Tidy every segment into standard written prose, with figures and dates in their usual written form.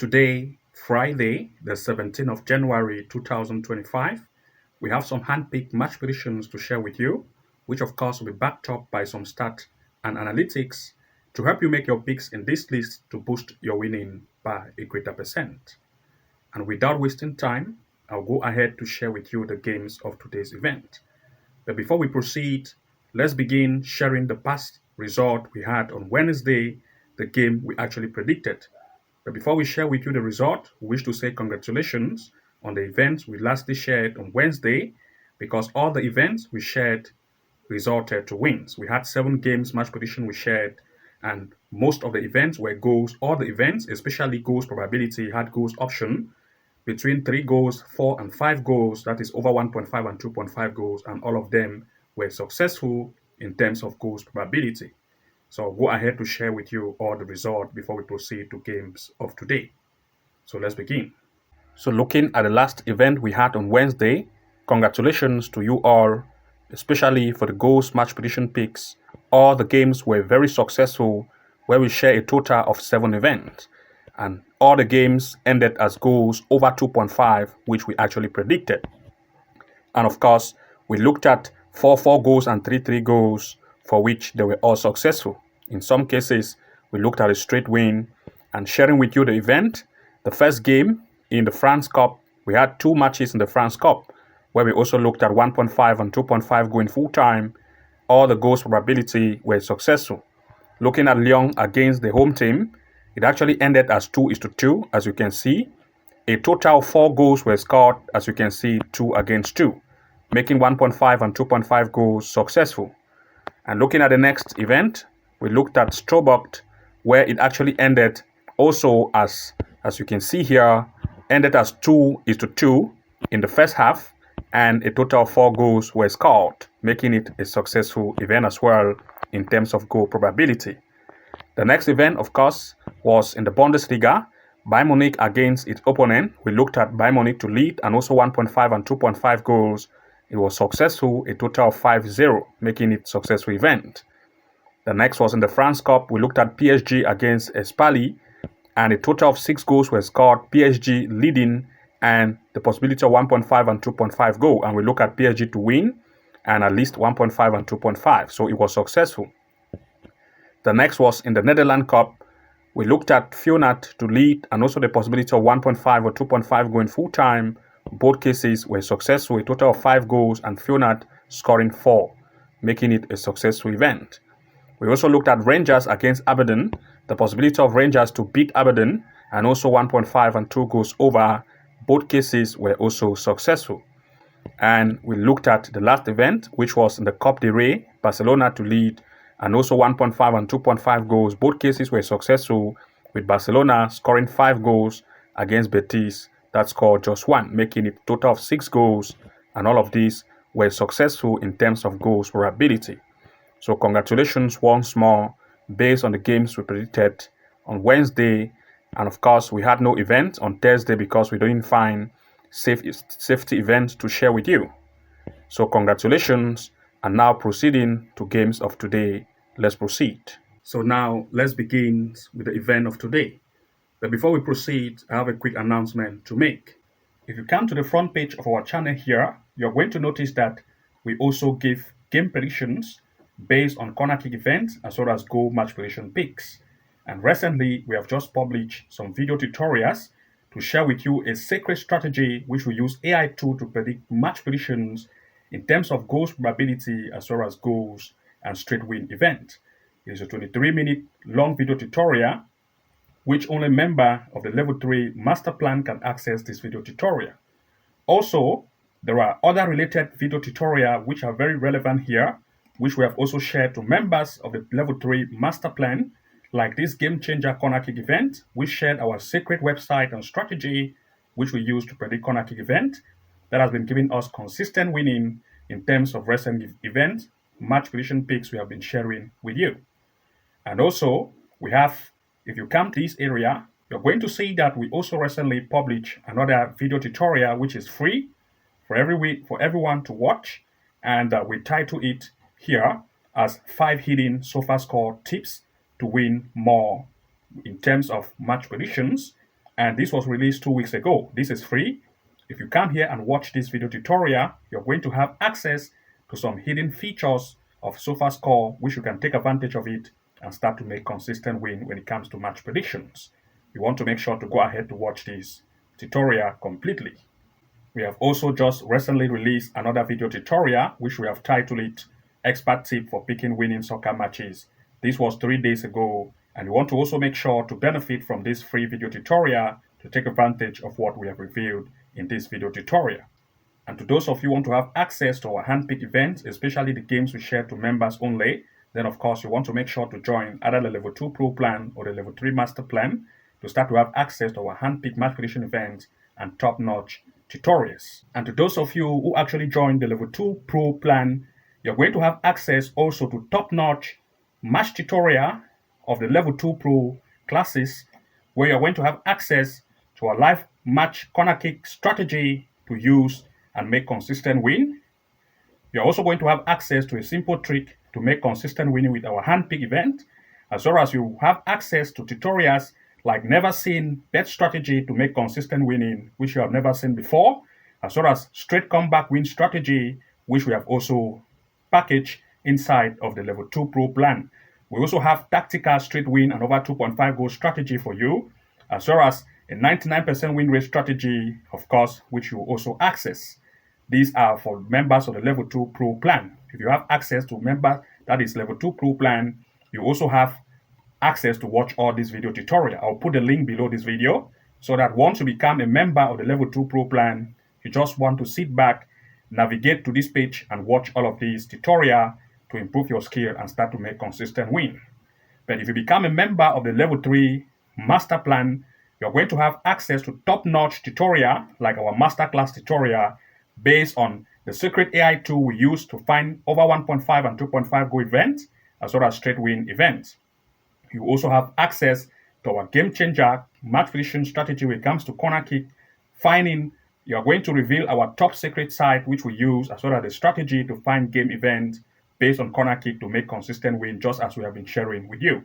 Today, Friday, the 17th of January 2025, we have some hand-picked match predictions to share with you, which of course will be backed up by some stats and analytics to help you make your picks in this list to boost your winning by a greater percent. And without wasting time, I'll go ahead to share with you the games of today's event. But before we proceed, let's begin sharing the past result we had on Wednesday, the game we actually predicted. But before we share with you the result, we wish to say congratulations on the events we lastly shared on Wednesday, because all the events we shared resulted to wins. We had 7 games match prediction we shared, and most of the events were goals. All the events, especially goals probability, had goals option between 3 goals, 4 and 5 goals, that is over 1.5 and 2.5 goals, and all of them were successful in terms of goals probability. So I'll go ahead to share with you all the results before we proceed to games of today. So let's begin. So looking at the last event we had on Wednesday, congratulations to you all, especially for the goals match prediction picks. All the games were very successful, where we share a total of 7 events. And all the games ended as goals over 2.5, which we actually predicted. And of course, we looked at 4 goals and 3 goals, for which they were all successful. In some cases, we looked at a straight win. And sharing with you the event, the first game in the France Cup, we had 2 matches in the France Cup, where we also looked at 1.5 and 2.5 going full time. All the goals probability were successful. Looking at Lyon against the home team, it actually ended as 2-2, as you can see. A total of 4 goals were scored, as you can see, 2 against 2, making 1.5 and 2.5 goals successful. And looking at the next event, we looked at Qarabag, where it actually ended also as you can see here, ended as 2-2 in the first half, and a total of 4 goals were scored, making it a successful event as well in terms of goal probability. The next event, of course, was in the Bundesliga, Bayern Munich against its opponent. We looked at Bayern Munich to lead and also 1.5 and 2.5 goals. It was successful, a total of 5-0, making it a successful event. The next was in the France Cup. We looked at PSG against Espali, and a total of 6 goals were scored, PSG leading, and the possibility of 1.5 and 2.5 goal. And we look at PSG to win, and at least 1.5 and 2.5. So it was successful. The next was in the Netherlands Cup. We looked at Feyenoord to lead and also the possibility of 1.5 or 2.5 going full time. Both cases were successful, a total of 5 goals and Feyenoord scoring 4, making it a successful event. We also looked at Rangers against Aberdeen, the possibility of Rangers to beat Aberdeen and also 1.5 and 2 goals over. Both cases were also successful. And we looked at the last event, which was in the Coupe de Rey, Barcelona to lead and also 1.5 and 2.5 goals. Both cases were successful, with Barcelona scoring 5 goals against Betis that scored just 1, making it a total of 6 goals. And all of these were successful in terms of goals probability. So congratulations once more, based on the games we predicted on Wednesday. And of course, we had no event on Thursday because we didn't find safety events to share with you. So congratulations. And now proceeding to games of today, let's proceed. So now let's begin with the event of today. But before we proceed, I have a quick announcement to make. If you come to the front page of our channel here, you're going to notice that we also give game predictions based on corner kick events as well as goal match prediction picks. And recently, we have just published some video tutorials to share with you a secret strategy which we use AI tool to predict match predictions in terms of goals probability as well as goals and straight win event. It is a 23-minute long video tutorial which only member of the level 3 master plan can access this video tutorial. Also, there are other related video tutorials which are very relevant here, which we have also shared to members of the level 3 master plan, like this game changer corner kick event. We shared our secret website and strategy which we use to predict corner kick event that has been giving us consistent winning in terms of recent event match prediction picks we have been sharing with you. And also, we have, if you come to this area, you're going to see that we also recently published another video tutorial which is free for everyone to watch, and we title it here as 5 hidden Sofascore tips to win more in terms of match predictions. and this was released 2 weeks ago. This is free. If you come here and watch this video tutorial, you're going to have access to some hidden features of Sofascore, which you can take advantage of it and start to make consistent win when it comes to match predictions. You want to make sure to go ahead to watch this tutorial completely. We have also just recently released another video tutorial, which we have titled it Expert Tip for Picking Winning Soccer Matches. This was 3 days ago, and you want to also make sure to benefit from this free video tutorial to take advantage of what we have revealed in this video tutorial. And to those of you who want to have access to our handpicked events, especially the games we share to members only, then of course you want to make sure to join either the level 2 pro plan or the level 3 master plan to start to have access to our handpicked match prediction events and top-notch tutorials. And to those of you who actually join the level 2 pro plan, you're going to have access also to top-notch match tutorial of the level 2 pro classes, where you're going to have access to a live match corner kick strategy to use and make consistent win. You're also going to have access to a simple trick to make consistent winning with our handpick event, as well as you have access to tutorials like never seen bet strategy to make consistent winning, which you have never seen before, as well as straight comeback win strategy, which we have also packaged inside of the level 2 pro plan. We also have tactical straight win and over 2.5 goal strategy for you, as well as a 99% win rate strategy, of course, which you also access. These are for members of the level 2 pro plan. If you have access to member that is level 2 pro plan, you also have access to watch all this video tutorial. I'll put the link below this video so that once you become a member of the level 2 pro plan, you just want to sit back, navigate to this page and watch all of these tutorial to improve your skill and start to make consistent win. But if you become a member of the level 3 master plan, you're going to have access to top-notch tutorial like our masterclass tutorial based on the secret AI tool we use to find over 1.5 and 2.5 goal events, as well as straight win events. You also have access to our game changer match prediction strategy when it comes to corner kick finding. You are going to reveal our top secret site, which we use, as well as the strategy to find game events based on corner kick to make consistent win, just as we have been sharing with you.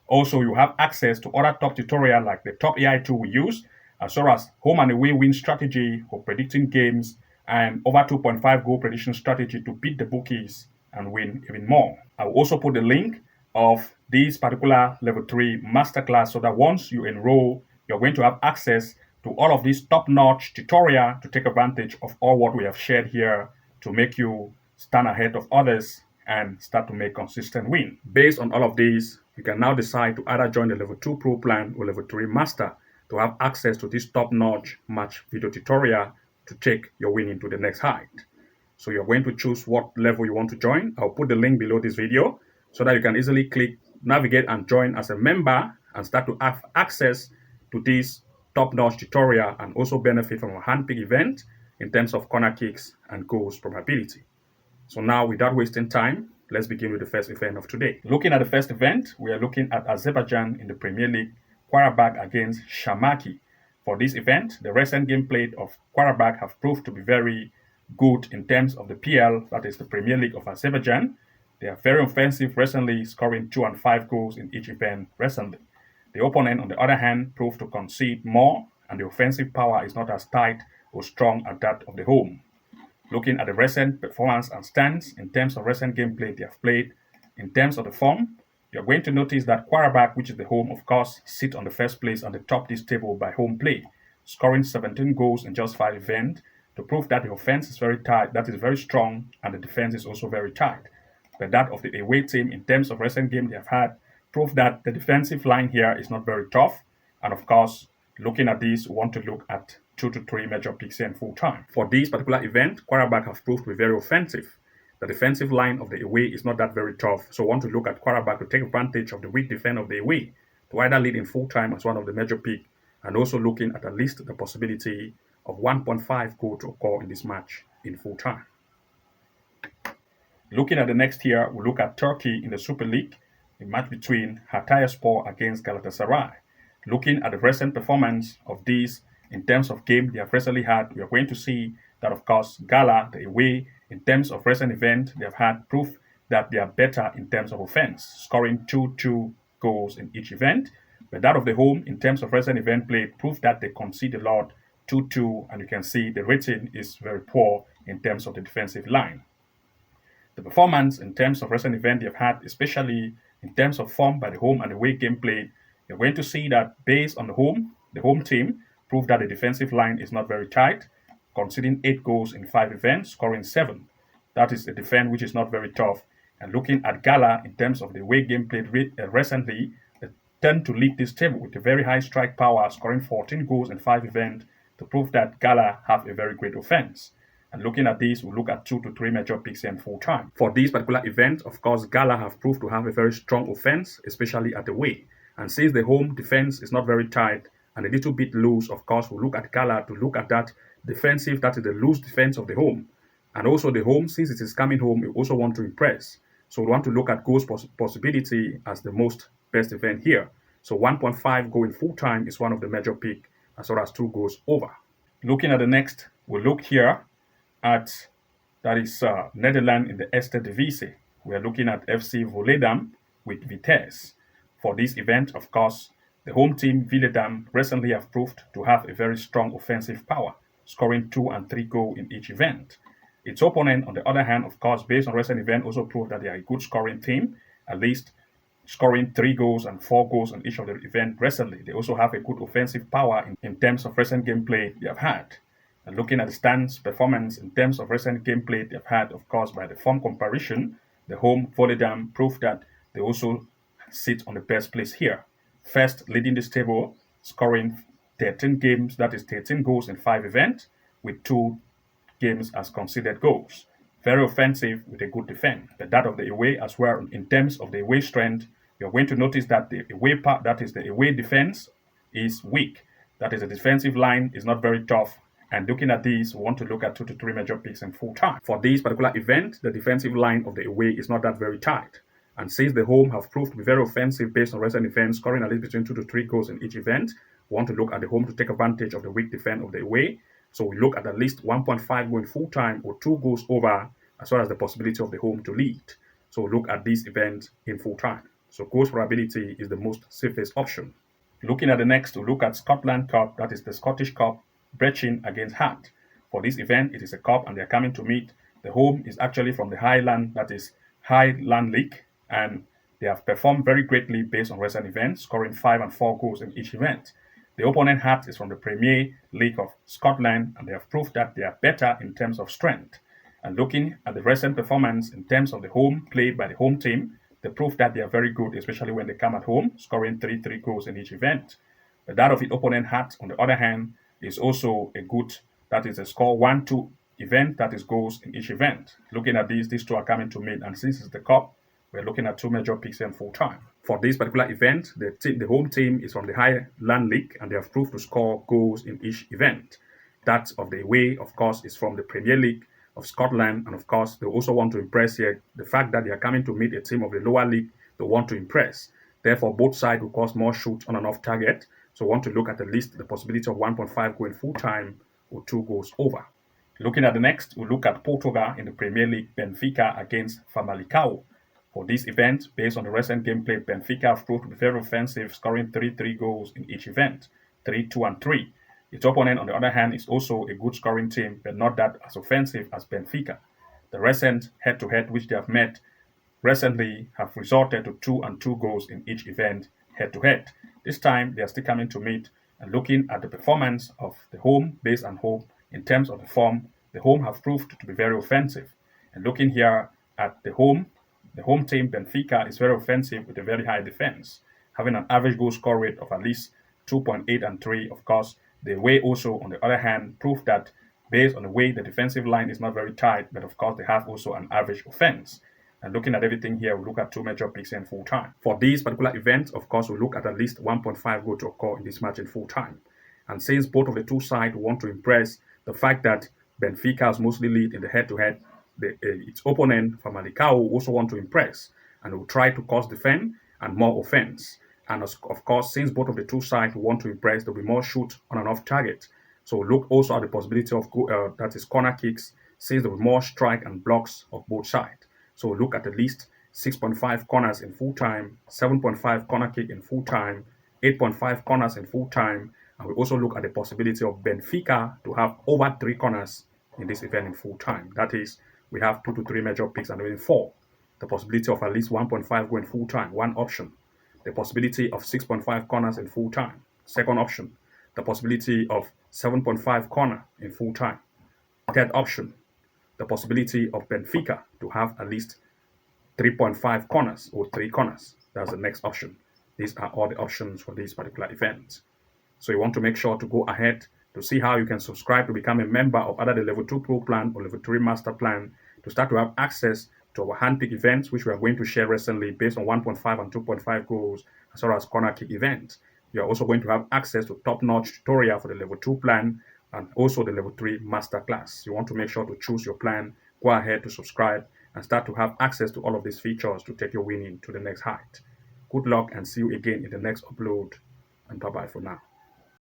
Also, you have access to other top tutorials like the top AI tool we use, as well as home and away win strategy for predicting games and over 2.5 goal prediction strategy to beat the bookies and win even more. I will also put the link of this particular level 3 masterclass so that once you enroll, you're going to have access to all of these top-notch tutorial to take advantage of all what we have shared here to make you stand ahead of others and start to make consistent win. Based on all of these, you can now decide to either join the level 2 pro plan or level 3 master to have access to this top-notch match video tutorial to take your winning to the next height. So you're going to choose what level you want to join. I'll put the link below this video so that you can easily click, navigate and join as a member and start to have access to this top-notch tutorial and also benefit from a handpick event in terms of corner kicks and goals probability. So now, without wasting time, let's begin with the first event of today. Looking at the first event, we are looking at Azerbaijan in the Premier League, Qarabag against Shamakhi. For this event, the recent game played of Qarabag have proved to be very good in terms of the PL, that is the Premier League of Azerbaijan. They are very offensive recently, scoring 2 and 5 goals in each event recently. The opponent, on the other hand, proved to concede more, and the offensive power is not as tight or strong as that of the home. Looking at the recent performance and stance in terms of recent gameplay they have played, in terms of the form, you're going to notice that Qarabag, which is the home, of course, sit on the first place on the top this table by home play, scoring 17 goals in just 5 events to prove that the offense is very tight, that is very strong, and the defense is also very tight. But that of the away team, in terms of recent games they have had, prove that the defensive line here is not very tough. And of course, looking at this, we want to look at 2 to 3 major picks in full time. For this particular event, Qarabag have proved to be very offensive. The defensive line of the away is not that very tough, so we want to look at Qarabag to take advantage of the weak defense of the away to either lead in full time as one of the major picks, and also looking at least the possibility of 1.5 goal to occur in this match in full time. Looking at the next tier, we look at Turkey in the Super League, a match between Hatayspor against Galatasaray. Looking at the recent performance of these in terms of game they have recently had, we are going to see that, of course, Gala, the away, in terms of recent event they have had, proof that they are better in terms of offense, scoring 2 goals in each event. But that of the home, in terms of recent event play, proved that they concede a lot, 2-2, and you can see the rating is very poor in terms of the defensive line. The performance in terms of recent event they've had, especially in terms of form by the home and away game play, you're going to see that based on the home team proved that the defensive line is not very tight, conceding 8 goals in 5 events, scoring 7. That is a defense which is not very tough. And looking at Gala in terms of the away game played recently, they tend to lead this table with a very high strike power, scoring 14 goals in 5 events to prove that Gala have a very great offense. And looking at this, we'll look at 2 to 3 major picks in full time. For this particular event, of course, Gala have proved to have a very strong offense, especially at the way. And since the home defense is not very tight and a little bit loose, of course, we'll look at Gala to look at that defensive, that is the loose defense of the home. And also the home, since it is coming home, we also want to impress. So we want to look at goals possibility as the most best event here. So 1.5 goal in full time is one of the major pick, as well as 2 goals over. Looking at the next, we'll look here at, that is Netherlands in the Eerste Divisie. We are looking at FC Volendam with Vitesse. For this event, of course, the home team Volendam recently have proved to have a very strong offensive power, scoring 2 and 3 goals in each event. Its opponent, on the other hand, of course, based on recent event, also proved that they are a good scoring team, at least scoring 3 goals and 4 goals in each of the event recently. They also have a good offensive power in terms of recent gameplay they have had. And looking at the stands performance in terms of recent gameplay they've had, of course, by the form comparison, the home Volendam proved that they also sit on the best place here. First, leading this table, scoring 13 games, that is 13 goals in 5 events, with 2 games as conceded goals. Very offensive with a good defense. But that of the away as well, in terms of the away strength, you're going to notice that the away part, that is the away defense, is weak. That is the defensive line is not very tough. And looking at these, we want to look at 2 to 3 major picks in full time. For this particular event, the defensive line of the away is not that very tight. And since the home have proved to be very offensive based on recent events, scoring at least between 2 to 3 goals in each event, we want to look at the home to take advantage of the weak defense of the away. So we look at least 1.5 goal in full time or 2 goals over, as well as the possibility of the home to lead. So we look at this event in full time. So goals probability is the most safest option. Looking at the next, we look at Scotland Cup, that is the Scottish Cup, Brechin against Hart. For this event, it is a cup and they are coming to meet. The home is actually from the Highland, that is Highland League, and they have performed very greatly based on recent events, scoring 5 and 4 goals in each event. The opponent Hart is from the Premier League of Scotland, and they have proved that they are better in terms of strength. And looking at the recent performance in terms of the home played by the home team, they prove that they are very good, especially when they come at home, scoring 3 goals in each event. But that of the opponent Hart, on the other hand, is also a good, that is a score 1-2 event, that is goals in each event. Looking at these 2 are coming to meet, and since it's the cup, we're looking at 2 major picks in full time. For this particular event, the home team is from the Highland League, and they have proved to score goals in each event. That of the away, of course, is from the Premier League of Scotland, and of course, they also want to impress here. The fact that they are coming to meet a team of the lower league, they want to impress. Therefore, both sides will cause more shots on and off target. So we want to look at least the possibility of 1.5 goal in full time or 2 goals over. Looking at the next, we'll look at Portugal in the Premier League, Benfica against Famalicao. For this event, based on the recent gameplay, Benfica have proved to be very offensive, scoring 3 goals in each event, 3, 2, and 3. Its opponent, on the other hand, is also a good scoring team, but not that as offensive as Benfica. The recent head-to-head which they have met recently have resulted to 2 goals in each event head-to-head. This time, they are still coming to meet, and looking at the performance of the home, base and home, in terms of the form, the home have proved to be very offensive. And looking here at the home team, Benfica, is very offensive with a very high defense, having an average goal score rate of at least 2.8 and 3. Of course, the away also, on the other hand, proved that based on the way the defensive line is not very tight, but of course, they have also an average offense. And looking at everything here, we'll look at 2 major picks in full time. For this particular event, of course, we'll look at least 1.5 goal to occur in this match in full time. And since both of the 2 sides want to impress, the fact that Benfica has mostly lead in the head-to-head, its opponent, Famalicao, also want to impress and will try to cause defend and more offense. And of course, since both of the 2 sides want to impress, there will be more shoot on and off target. So look also at the possibility of that is corner kicks, since there will be more strike and blocks of both sides. So look at least 6.5 corners in full time, 7.5 corner kick in full time, 8.5 corners in full time, and we also look at the possibility of Benfica to have over 3 corners in this event in full time. That is, we have 2 to 3 major picks and even 4. The possibility of at least 1.5 go in full time, one option. The possibility of 6.5 corners in full time, second option. The possibility of 7.5 corner in full time, third option. The possibility of Benfica to have at least 3.5 corners or 3 corners. That's the next option. These are all the options for this particular event. So you want to make sure to go ahead to see how you can subscribe to become a member of either the Level 2 Pro Plan or Level 3 Master Plan to start to have access to our handpick events, which we are going to share recently based on 1.5 and 2.5 goals, as well as corner kick events. You are also going to have access to top-notch tutorial for the Level 2 plan and also the Level 3 Master Class. You want to make sure to choose your plan, go ahead to subscribe, and start to have access to all of these features to take your winning to the next height. Good luck and see you again in the next upload, and bye-bye for now.